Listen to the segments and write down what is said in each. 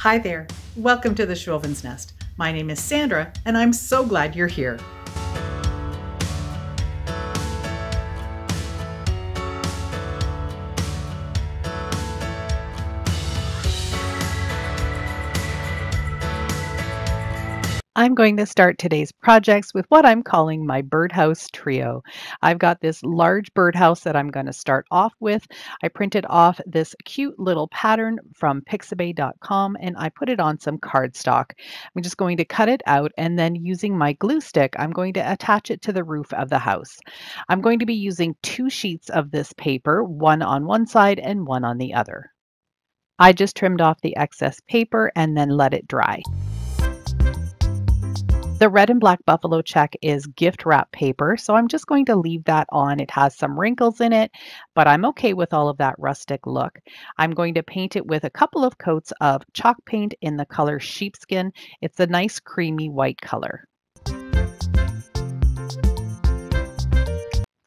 Hi there, welcome to the Schwowin's Nest. My name is Sandra and I'm so glad you're here. I'm going to start today's projects with what I'm calling my birdhouse trio. I've got this large birdhouse that I'm going to start off with. I printed off this cute little pattern from Pixabay.com and I put it on some cardstock. I'm just going to cut it out and then using my glue stick, I'm going to attach it to the roof of the house. I'm going to be using 2 sheets of this paper, one on one side and one on the other. I just trimmed off the excess paper and then let it dry. The red and black buffalo check is gift wrap paper, so I'm just going to leave that on. It has some wrinkles in it, but I'm okay with all of that rustic look. I'm going to paint it with a couple of coats of chalk paint in the color sheepskin. It's a nice creamy white color.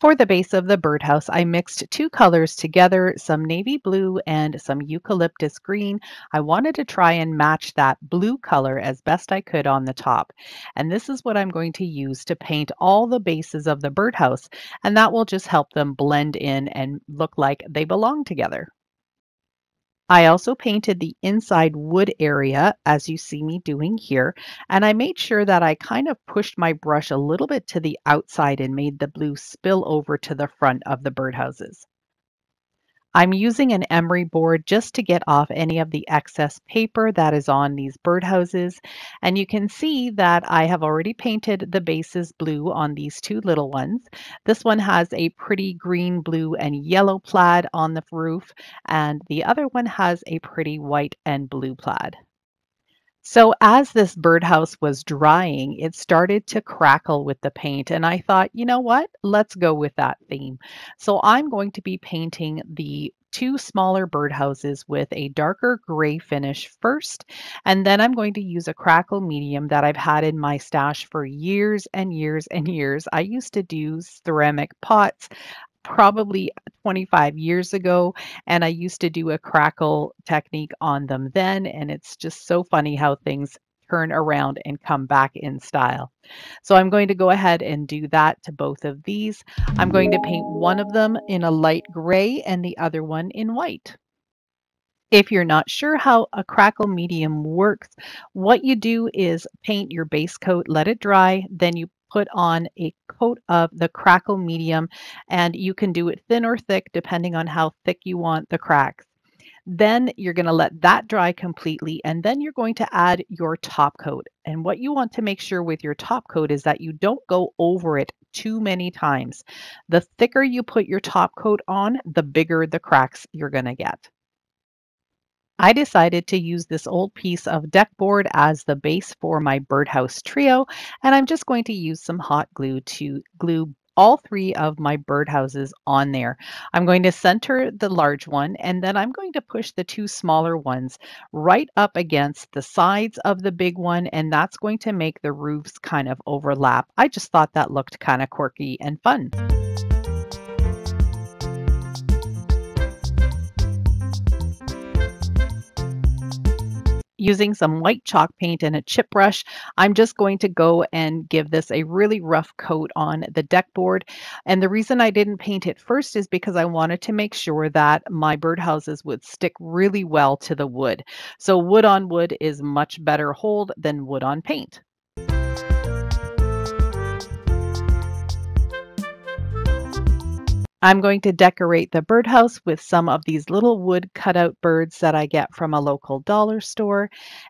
For the base of the birdhouse, I mixed 2 colors together, some navy blue and some eucalyptus green. I wanted to try and match that blue color as best I could on the top. And this is what I'm going to use to paint all the bases of the birdhouse, and that will just help them blend in and look like they belong together. I also painted the inside wood area as you see me doing here, and I made sure that I kind of pushed my brush a little bit to the outside and made the blue spill over to the front of the birdhouses. I'm using an emery board just to get off any of the excess paper that is on these birdhouses. And you can see that I have already painted the bases blue on these 2 little ones. This one has a pretty green, blue, and yellow plaid on the roof, and the other one has a pretty white and blue plaid. So as this birdhouse was drying, it started to crackle with the paint. And I thought, you know what? Let's go with that theme. So I'm going to be painting the 2 smaller birdhouses with a darker gray finish first. And then I'm going to use a crackle medium that I've had in my stash for years and years and years. I used to do ceramic pots probably 25 years ago, and I used to do a crackle technique on them then, and it's just so funny how things turn around and come back in style. So I'm going to go ahead and do that to both of these. I'm going to paint one of them in a light gray and the other one in white. If you're not sure how a crackle medium works, what you do is paint your base coat, let it dry, then you put on a coat of the crackle medium, and you can do it thin or thick depending on how thick you want the cracks. Then you're going to let that dry completely, and then you're going to add your top coat. And what you want to make sure with your top coat is that you don't go over it too many times. The thicker you put your top coat on, the bigger the cracks you're going to get. I decided to use this old piece of deck board as the base for my birdhouse trio, and I'm just going to use some hot glue to glue all 3 of my birdhouses on there. I'm going to center the large one, and then I'm going to push the 2 smaller ones right up against the sides of the big one, and that's going to make the roofs kind of overlap. I just thought that looked kind of quirky and fun. Using some white chalk paint and a chip brush, I'm just going to go and give this a really rough coat on the deck board. And the reason I didn't paint it first is because I wanted to make sure that my birdhouses would stick really well to the wood. So wood on wood is much better hold than wood on paint. I'm going to decorate the birdhouse with some of these little wood cutout birds that I get from a local dollar store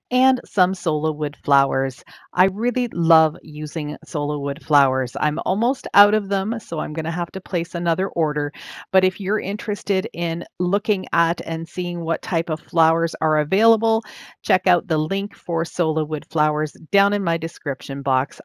and some solo wood flowers. I really love using solo wood flowers. I'm almost out of them, so I'm going to have to place another order. But if you're interested in looking at and seeing what type of flowers are available, check out the link for solo wood flowers down in my description box.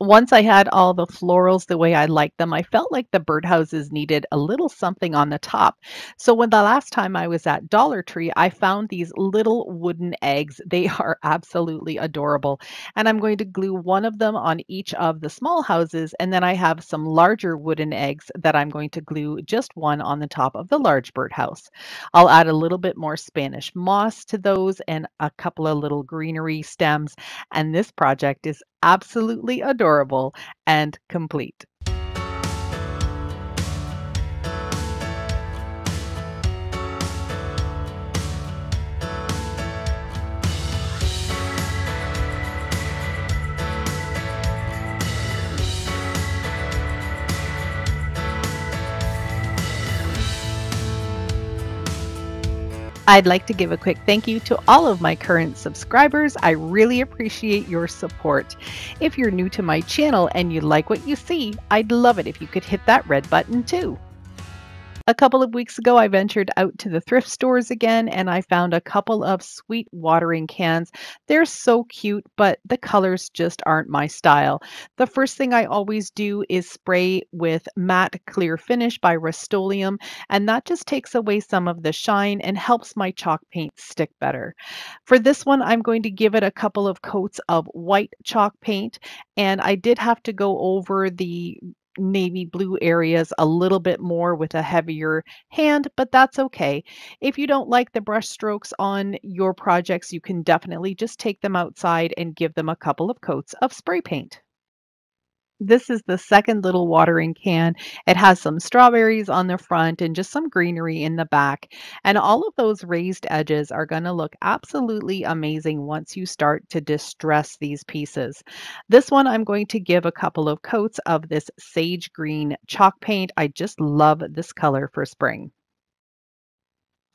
Once I had all the florals the way I liked them, I felt like the birdhouses needed a little something on the top. So when the last time I was at Dollar Tree, I found these little wooden eggs. They are absolutely adorable. And I'm going to glue one of them on each of the small houses. And then I have some larger wooden eggs that I'm going to glue just one on the top of the large birdhouse. I'll add a little bit more Spanish moss to those and a couple of little greenery stems. And this project is absolutely adorable and complete. I'd like to give a quick thank you to all of my current subscribers. I really appreciate your support. If you're new to my channel and you like what you see, I'd love it if you could hit that red button too. A couple of weeks ago, I ventured out to the thrift stores again and I found a couple of sweet watering cans. They're so cute, but the colors just aren't my style. The first thing I always do is spray with matte clear finish by Rust-Oleum, and that just takes away some of the shine and helps my chalk paint stick better. For this one, I'm going to give it a couple of coats of white chalk paint, and I did have to go over the navy blue areas a little bit more with a heavier hand, but that's okay. If you don't like the brush strokes on your projects, you can definitely just take them outside and give them a couple of coats of spray paint. This is the second little watering can. It has some strawberries on the front and just some greenery in the back. And all of those raised edges are going to look absolutely amazing once you start to distress these pieces. This one, I'm going to give a couple of coats of this sage green chalk paint. I just love this color for spring.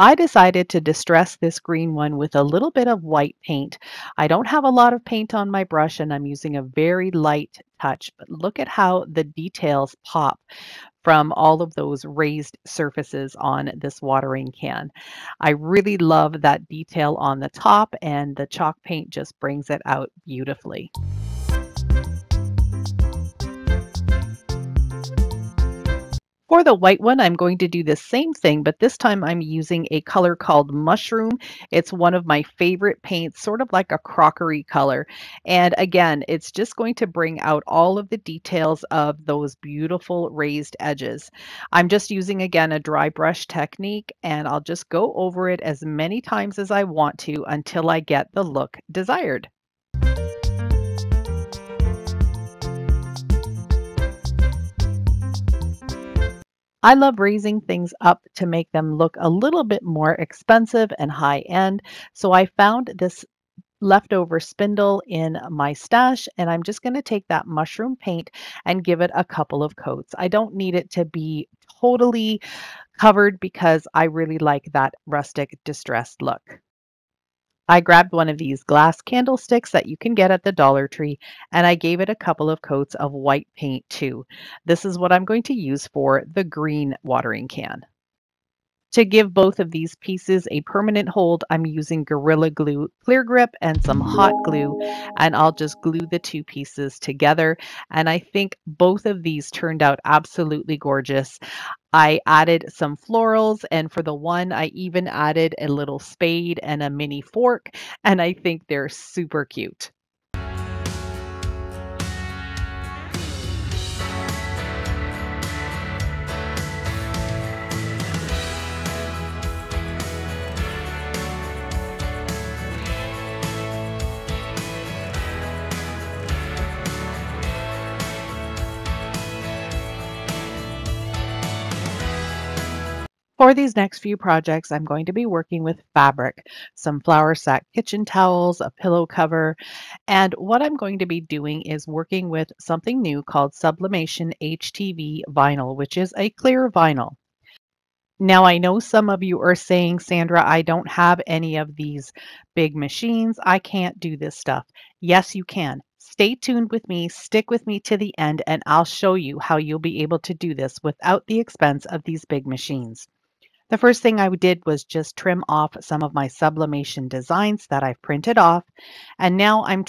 I decided to distress this green one with a little bit of white paint. I don't have a lot of paint on my brush and I'm using a very light touch, but look at how the details pop from all of those raised surfaces on this watering can. I really love that detail on the top and the chalk paint just brings it out beautifully. For the white one, I'm going to do the same thing, but this time I'm using a color called Mushroom. It's one of my favorite paints, sort of like a crockery color. And again, it's just going to bring out all of the details of those beautiful raised edges. I'm just using, again, a dry brush technique, and I'll just go over it as many times as I want to until I get the look desired. I love raising things up to make them look a little bit more expensive and high end. So I found this leftover spindle in my stash and I'm just going to take that mushroom paint and give it a couple of coats. I don't need it to be totally covered because I really like that rustic distressed look. I grabbed one of these glass candlesticks that you can get at the Dollar Tree, and I gave it a couple of coats of white paint too. This is what I'm going to use for the green watering can. To give both of these pieces a permanent hold, I'm using Gorilla Glue Clear Grip and some hot glue, and I'll just glue the two pieces together. And I think both of these turned out absolutely gorgeous. I added some florals, and for the one, I even added a little spade and a mini fork, and I think they're super cute. For these next few projects, I'm going to be working with fabric, some flour sack kitchen towels, a pillow cover, and what I'm going to be doing is working with something new called Sublimation HTV vinyl, which is a clear vinyl. Now, I know some of you are saying, Sandra, I don't have any of these big machines. I can't do this stuff. Yes, you can. Stay tuned with me, stick with me to the end, and I'll show you how you'll be able to do this without the expense of these big machines. The first thing I did was just trim off some of my sublimation designs that I've printed off. And now I'm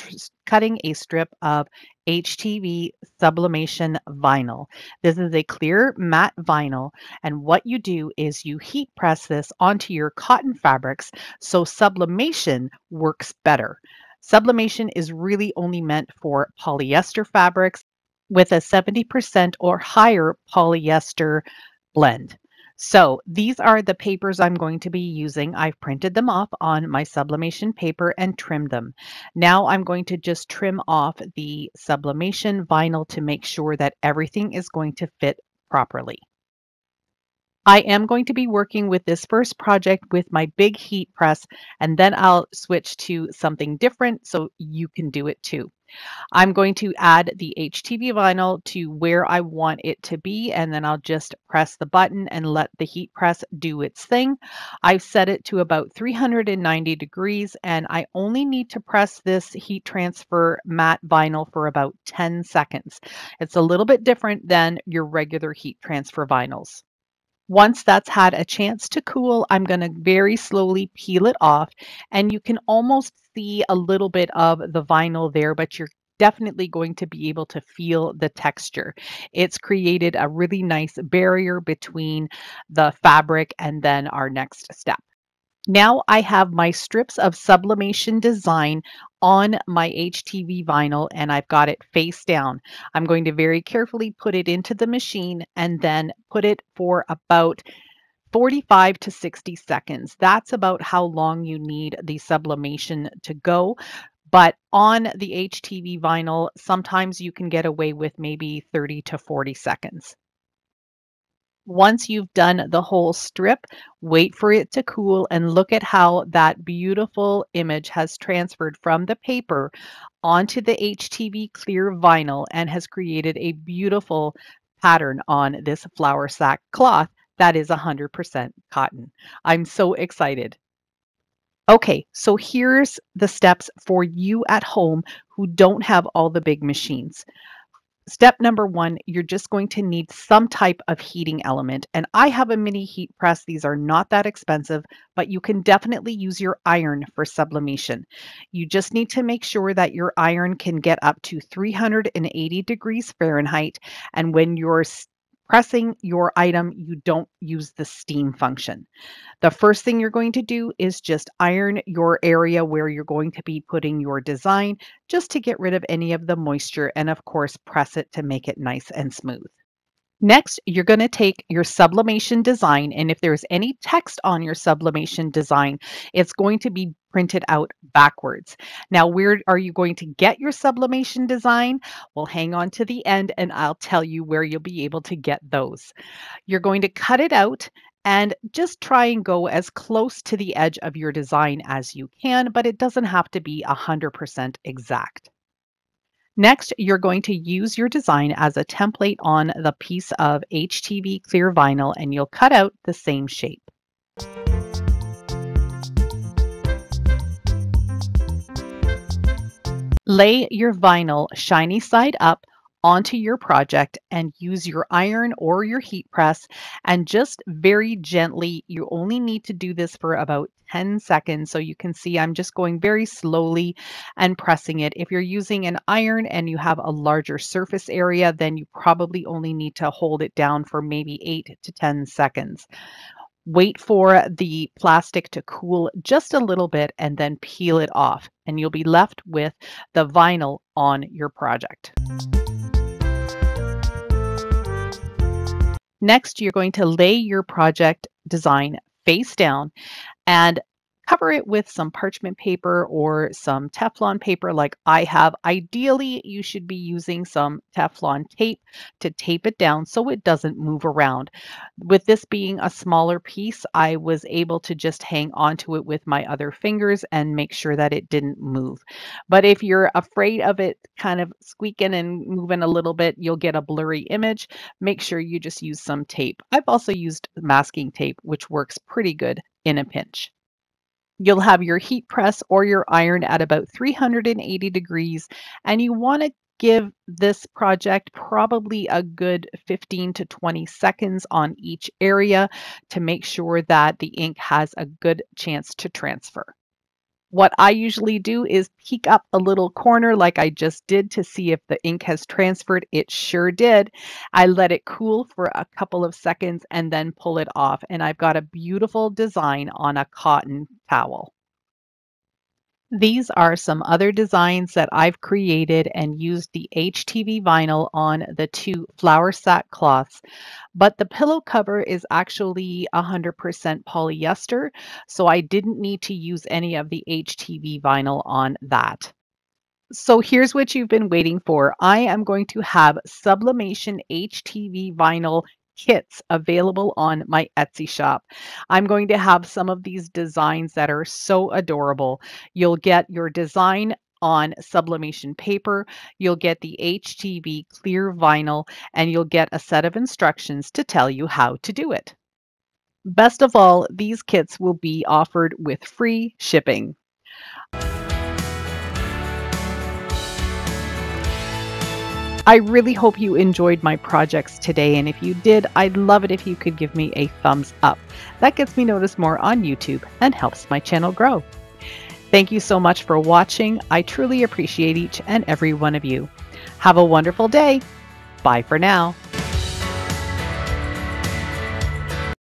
cutting a strip of HTV sublimation vinyl. This is a clear matte vinyl. And what you do is you heat press this onto your cotton fabrics so sublimation works better. Sublimation is really only meant for polyester fabrics with a 70% or higher polyester blend. So these are the papers I'm going to be using. I've printed them off on my sublimation paper and trimmed them. Now I'm going to just trim off the sublimation vinyl to make sure that everything is going to fit properly. I am going to be working with this first project with my big heat press, and then I'll switch to something different so you can do it too. I'm going to add the HTV vinyl to where I want it to be, and then I'll just press the button and let the heat press do its thing. I've set it to about 390 degrees, and I only need to press this heat transfer matte vinyl for about 10 seconds. It's a little bit different than your regular heat transfer vinyls. Once that's had a chance to cool, I'm going to very slowly peel it off, and you can almost see a little bit of the vinyl there, but you're definitely going to be able to feel the texture. It's created a really nice barrier between the fabric and then our next step. Now I have my strips of sublimation design on my HTV vinyl, and I've got it face down. I'm going to very carefully put it into the machine and then put it for about 45 to 60 seconds. That's about how long you need the sublimation to go. But on the HTV vinyl, sometimes you can get away with maybe 30 to 40 seconds. Once you've done the whole strip, wait for it to cool and look at how that beautiful image has transferred from the paper onto the HTV clear vinyl and has created a beautiful pattern on this flour sack cloth that is 100% cotton. I'm so excited. Okay, so here's the steps for you at home who don't have all the big machines. Step number one, you're just going to need some type of heating element. And I have a mini heat press. These are not that expensive, but you can definitely use your iron for sublimation. You just need to make sure that your iron can get up to 380 degrees Fahrenheit. And when you're pressing your item, you don't use the steam function. The first thing you're going to do is just iron your area where you're going to be putting your design, just to get rid of any of the moisture, and of course press it to make it nice and smooth. Next, you're going to take your sublimation design, and if there's any text on your sublimation design, it's going to be printed out backwards. Now, where are you going to get your sublimation design? Well, hang on to the end and I'll tell you where you'll be able to get those. You're going to cut it out and just try and go as close to the edge of your design as you can, but it doesn't have to be 100% exact. Next, you're going to use your design as a template on the piece of HTV clear vinyl, and you'll cut out the same shape. Lay your vinyl shiny side up onto your project and use your iron or your heat press, and just very gently, you only need to do this for about 10 seconds. So you can see I'm just going very slowly and pressing it. If you're using an iron and you have a larger surface area, then you probably only need to hold it down for maybe 8 to 10 seconds. Wait for the plastic to cool just a little bit and then peel it off, and you'll be left with the vinyl on your project. Next, you're going to lay your project design face down and cover it with some parchment paper or some Teflon paper like I have. Ideally, you should be using some Teflon tape to tape it down so it doesn't move around. With this being a smaller piece, I was able to just hang onto it with my other fingers and make sure that it didn't move. But if you're afraid of it kind of squeaking and moving a little bit, you'll get a blurry image. Make sure you just use some tape. I've also used masking tape, which works pretty good in a pinch. You'll have your heat press or your iron at about 380 degrees, and you want to give this project probably a good 15 to 20 seconds on each area to make sure that the ink has a good chance to transfer. What I usually do is peek up a little corner like I just did to see if the ink has transferred. It sure did. I let it cool for a couple of seconds and then pull it off. And I've got a beautiful design on a cotton towel. These are some other designs that I've created and used the HTV vinyl on the two flower sack cloths, but the pillow cover is actually 100% polyester, so I didn't need to use any of the HTV vinyl on that. So here's what you've been waiting for. I am going to have sublimation HTV vinyl kits available on my Etsy shop. I'm going to have some of these designs that are so adorable. You'll get your design on sublimation paper, you'll get the HTV clear vinyl, and you'll get a set of instructions to tell you how to do it. Best of all, these kits will be offered with free shipping. I really hope you enjoyed my projects today, and if you did, I'd love it if you could give me a thumbs up. That gets me noticed more on YouTube and helps my channel grow. Thank you so much for watching. I truly appreciate each and every one of you. Have a wonderful day. Bye for now.